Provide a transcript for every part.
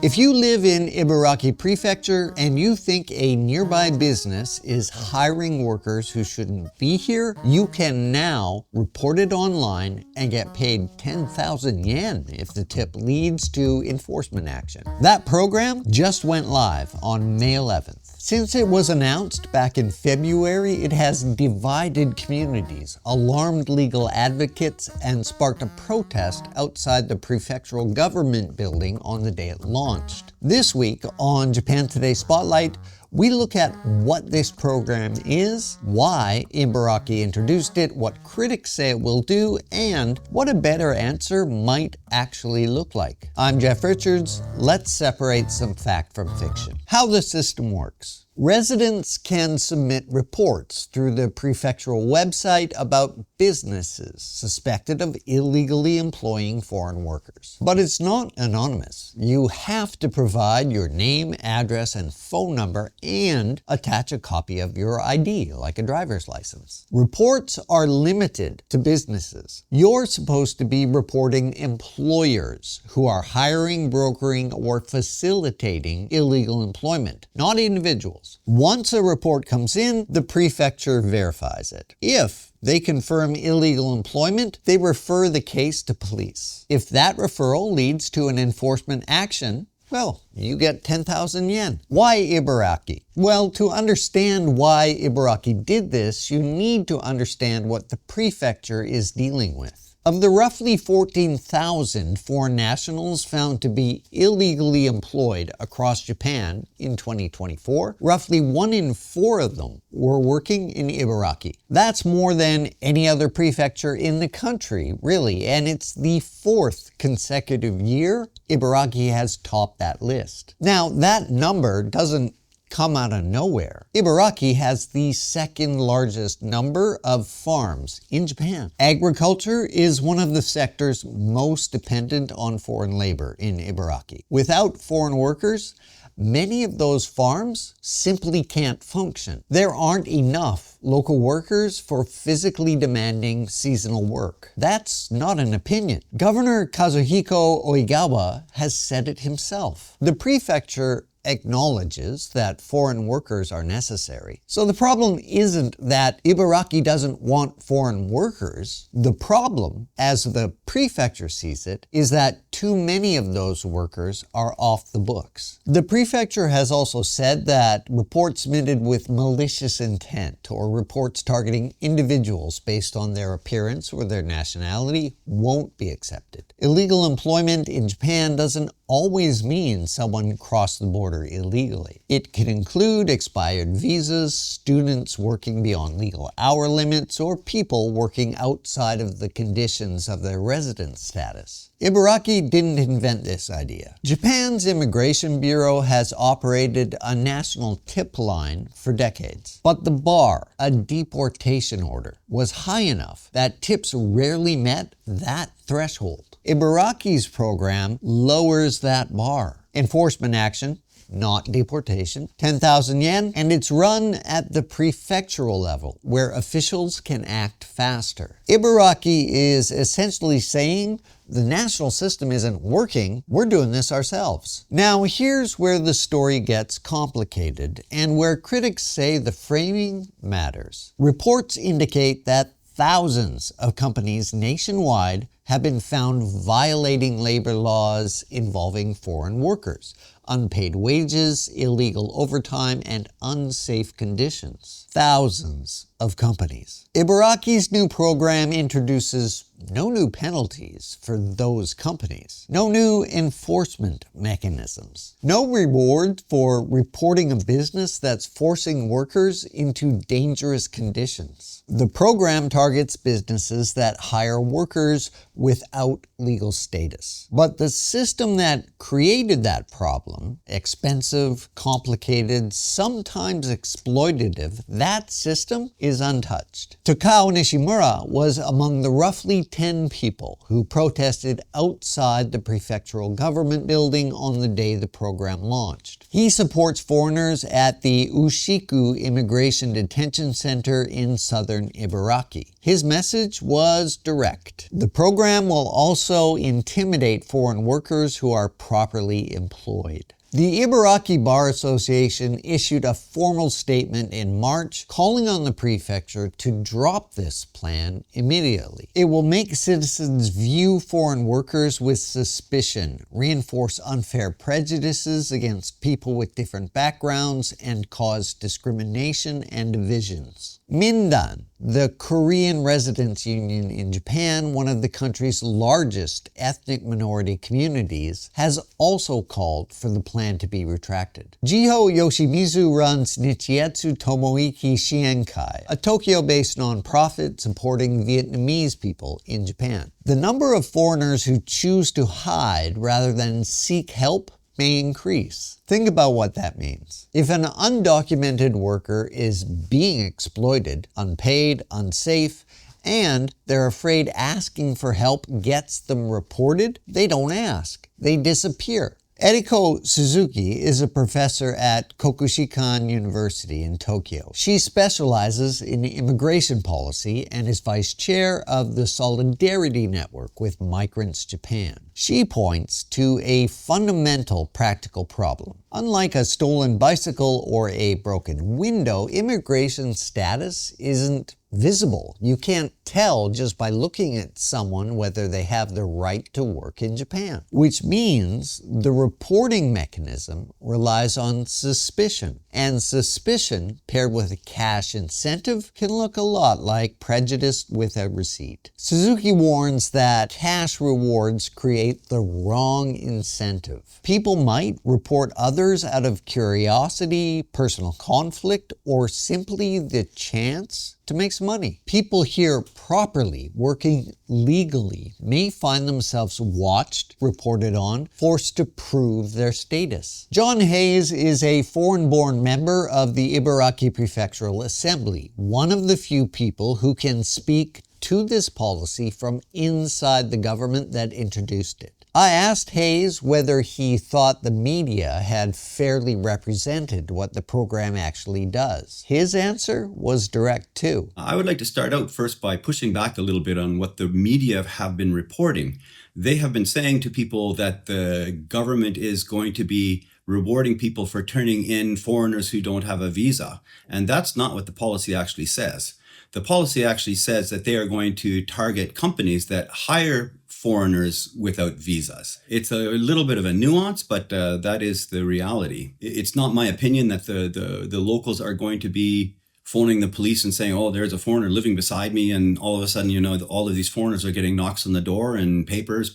If you live in Ibaraki Prefecture and you think a nearby business is hiring workers who shouldn't be here, you can now report it online and get paid 10,000 yen if the tip leads to enforcement action. That program just went live on May 11th. Since it was announced back in February, it has divided communities, alarmed legal advocates, and sparked a protest outside the prefectural government building on the day it launched. This week on Japan Today Spotlight, we look at what this program is, why Ibaraki introduced it, what critics say it will do, and what a better answer might actually look like. I'm Jeff Richards. Let's separate some fact from fiction. How the system works. Residents can submit reports through the prefectural website about businesses suspected of illegally employing foreign workers. But it's not anonymous. You have to provide your name, address, and phone number and attach a copy of your ID, like a driver's license. Reports are limited to businesses. You're supposed to be reporting employers who are hiring, brokering, or facilitating illegal employment, not individuals. Once a report comes in, the prefecture verifies it. If they confirm illegal employment, they refer the case to police. If that referral leads to an enforcement action, well, you get 10,000 yen. Why Ibaraki? Well, to understand why Ibaraki did this, you need to understand what the prefecture is dealing with. Of the roughly 14,000 foreign nationals found to be illegally employed across Japan in 2024, roughly 1 in 4 of them were working in Ibaraki. That's more than any other prefecture in the country, really, and it's the 4th consecutive year Ibaraki has topped that list. Now, that number doesn't come out of nowhere. Ibaraki has the 2nd largest number of farms in Japan. Agriculture is one of the sectors most dependent on foreign labor in Ibaraki. Without foreign workers, many of those farms simply can't function. There aren't enough local workers for physically demanding seasonal work. That's not an opinion. Governor Kazuhiko Oigawa has said it himself. The prefecture acknowledges that foreign workers are necessary. So the problem isn't that Ibaraki doesn't want foreign workers. The problem, as the prefecture sees it, is that too many of those workers are off the books. The prefecture has also said that reports submitted with malicious intent or reports targeting individuals based on their appearance or their nationality won't be accepted. Illegal employment in Japan doesn't always mean someone crossed the border illegally. It can include expired visas, students working beyond legal hour limits, or people working outside of the conditions of their residence status. Ibaraki didn't invent this idea. Japan's Immigration Bureau has operated a national tip line for decades. But the bar, a deportation order, was high enough that tips rarely met that threshold. Ibaraki's program lowers that bar. Enforcement action, not deportation, 10,000 yen, and it's run at the prefectural level, where officials can act faster. Ibaraki is essentially saying, the national system isn't working, we're doing this ourselves. Now, here's where the story gets complicated, and where critics say the framing matters. Reports indicate that thousands of companies nationwide have been found violating labor laws involving foreign workers, unpaid wages, illegal overtime, and unsafe conditions. Thousands of companies. Ibaraki's new program introduces no new penalties for those companies, no new enforcement mechanisms, no reward for reporting a business that's forcing workers into dangerous conditions. The program targets businesses that hire workers without legal status. But the system that created that problem, expensive, complicated, sometimes exploitative, that system is is untouched. Takao Nishimura was among the roughly 10 people who protested outside the prefectural government building on the day the program launched. He supports foreigners at the Ushiku Immigration Detention Center in southern Ibaraki. His message was direct. The program will also intimidate foreign workers who are properly employed. The Ibaraki Bar Association issued a formal statement in March calling on the prefecture to drop this plan immediately. It will make citizens view foreign workers with suspicion, reinforce unfair prejudices against people with different backgrounds, and cause discrimination and divisions. Mindan, the Korean Residents Union in Japan, one of the country's largest ethnic minority communities, has also called for the plan to be retracted. Jiho Yoshimizu runs Nichietsu Tomoiki Shienkai, a Tokyo-based nonprofit supporting Vietnamese people in Japan. The number of foreigners who choose to hide rather than seek help may increase. Think about what that means. If an undocumented worker is being exploited, unpaid, unsafe, and they're afraid asking for help gets them reported, they don't ask. They disappear. Eriko Suzuki is a professor at Kokushikan University in Tokyo. She specializes in immigration policy and is vice chair of the Solidarity Network with Migrants Japan. She points to a fundamental practical problem. Unlike a stolen bicycle or a broken window, immigration status isn't visible. You can't tell just by looking at someone whether they have the right to work in Japan, which means the reporting mechanism relies on suspicion. And suspicion paired with a cash incentive can look a lot like prejudice with a receipt. Suzuki warns that cash rewards create the wrong incentive. People might report others out of curiosity, personal conflict, or simply the chance to make some money. People here properly, working legally, may find themselves watched, reported on, forced to prove their status. Jon Heese is a foreign-born member of the Ibaraki Prefectural Assembly, one of the few people who can speak to this policy from inside the government that introduced it. I asked Heese whether he thought the media had fairly represented what the program actually does. His answer was direct too. I would like to start out first by pushing back a little bit on what the media have been reporting. They have been saying to people that the government is going to be rewarding people for turning in foreigners who don't have a visa. And that's not what the policy actually says. The policy actually says that they are going to target companies that hire foreigners without visas. It's a little bit of a nuance, but that is the reality. It's not my opinion that the locals are going to be phoning the police and saying, oh, there's a foreigner living beside me, and all of a sudden, all of these foreigners are getting knocks on the door and papers.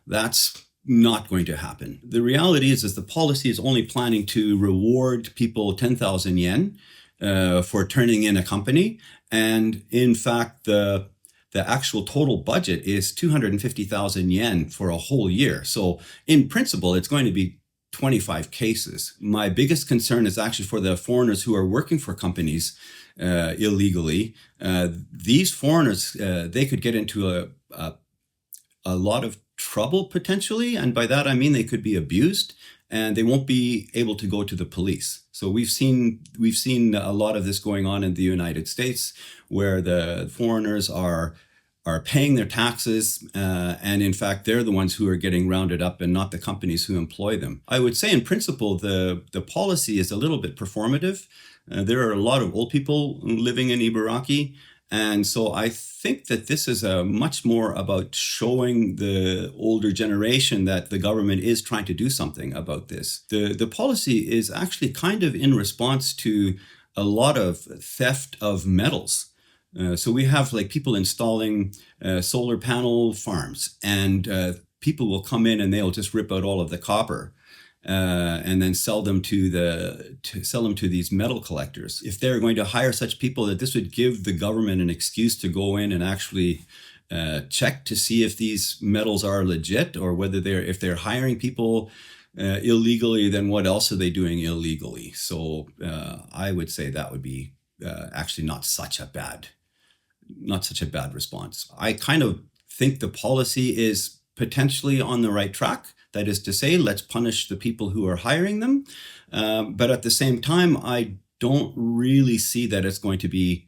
That's not going to happen. The reality is the policy is only planning to reward people 10,000 yen for turning in a company. And in fact, the actual total budget is 250,000 yen for a whole year. So in principle, it's going to be 25 cases. My biggest concern is actually for the foreigners who are working for companies illegally. These foreigners, they could get into a lot of trouble potentially. And by that, I mean they could be abused and they won't be able to go to the police. So we've seen a lot of this going on in the United States, where the foreigners are paying their taxes, and in fact, they're the ones who are getting rounded up and not the companies who employ them. I would say in principle, the policy is a little bit performative. There are a lot of old people living in Ibaraki. And so I think that this is much more about showing the older generation that the government is trying to do something about this. The policy is actually kind of in response to a lot of theft of metals. So we have like people installing solar panel farms, and people will come in and they'll just rip out all of the copper. And then sell them to these metal collectors. If they're going to hire such people, that this would give the government an excuse to go in and actually check to see if these metals are legit, or whether if they're hiring people illegally, then what else are they doing illegally? So I would say that would be actually not such a bad response. I kind of think the policy is potentially on the right track. That is to say, let's punish the people who are hiring them. But at the same time, I don't really see that it's going to be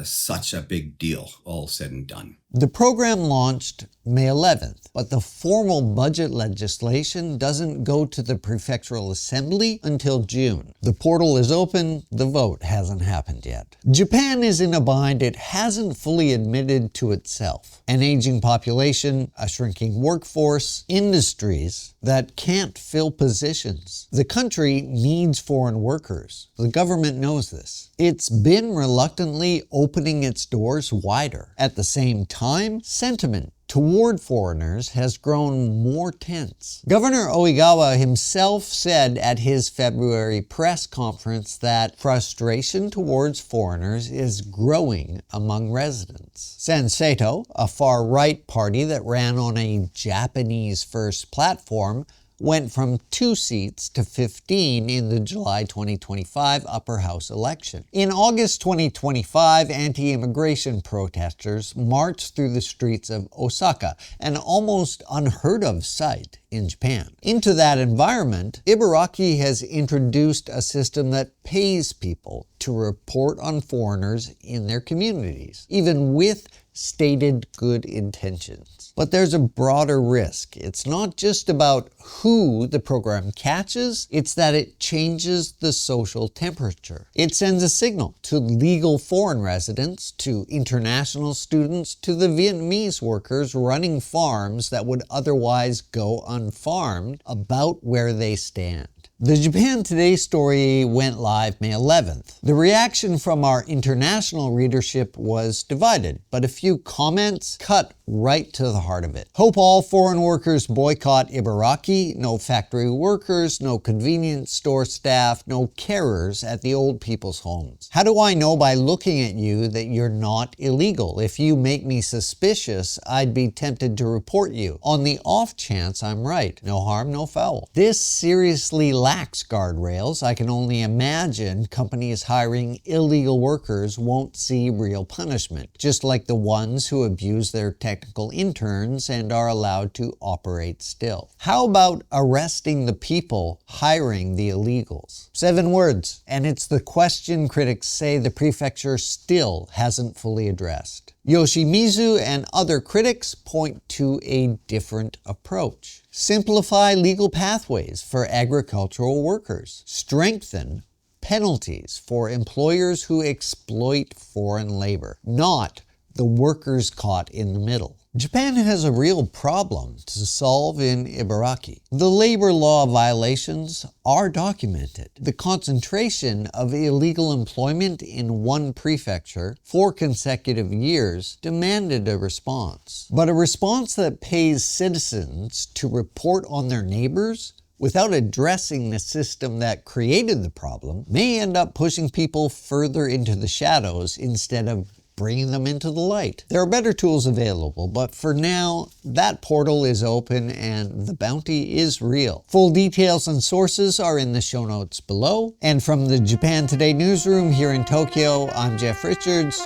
such a big deal, all said and done. The program launched May 11th, but the formal budget legislation doesn't go to the Prefectural Assembly until June. The portal is open, the vote hasn't happened yet. Japan is in a bind it hasn't fully admitted to itself. An aging population, a shrinking workforce, industries that can't fill positions. The country needs foreign workers. The government knows this. It's been reluctantly opening its doors wider. At the same time, sentiment toward foreigners has grown more tense. Governor Oigawa himself said at his February press conference that frustration towards foreigners is growing among residents. Sanseito, a far-right party that ran on a Japanese-first platform, went from 2 seats to 15 in the July 2025 upper house election. In August 2025, anti-immigration protesters marched through the streets of Osaka, an almost unheard of sight in Japan. Into that environment, Ibaraki has introduced a system that pays people to report on foreigners in their communities, even with stated good intentions. But there's a broader risk. It's not just about who the program catches, it's that it changes the social temperature. It sends a signal to legal foreign residents, to international students, to the Vietnamese workers running farms that would otherwise go unfarmed about where they stand. The Japan Today story went live May 11th. The reaction from our international readership was divided, but a few comments cut right to the heart of it. Hope all foreign workers boycott Ibaraki, no factory workers, no convenience store staff, no carers at the old people's homes. How do I know by looking at you that you're not illegal? If you make me suspicious, I'd be tempted to report you. On the off chance I'm right. No harm, no foul. This seriously lacks guardrails. I can only imagine companies hiring illegal workers won't see real punishment, just like the ones who abuse their technical interns and are allowed to operate still. How about arresting the people hiring the illegals? 7 words, and it's the question critics say the prefecture still hasn't fully addressed. Yoshimizu and other critics point to a different approach. Simplify legal pathways for agricultural workers. Strengthen penalties for employers who exploit foreign labor, not the workers caught in the middle. Japan has a real problem to solve in Ibaraki. The labor law violations are documented. The concentration of illegal employment in one prefecture for consecutive years demanded a response. But a response that pays citizens to report on their neighbors without addressing the system that created the problem may end up pushing people further into the shadows instead of bringing them into the light. There are better tools available, but for now, that portal is open and the bounty is real. Full details and sources are in the show notes below. And from the Japan Today newsroom here in Tokyo, I'm Jeff Richards.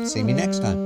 See me next time.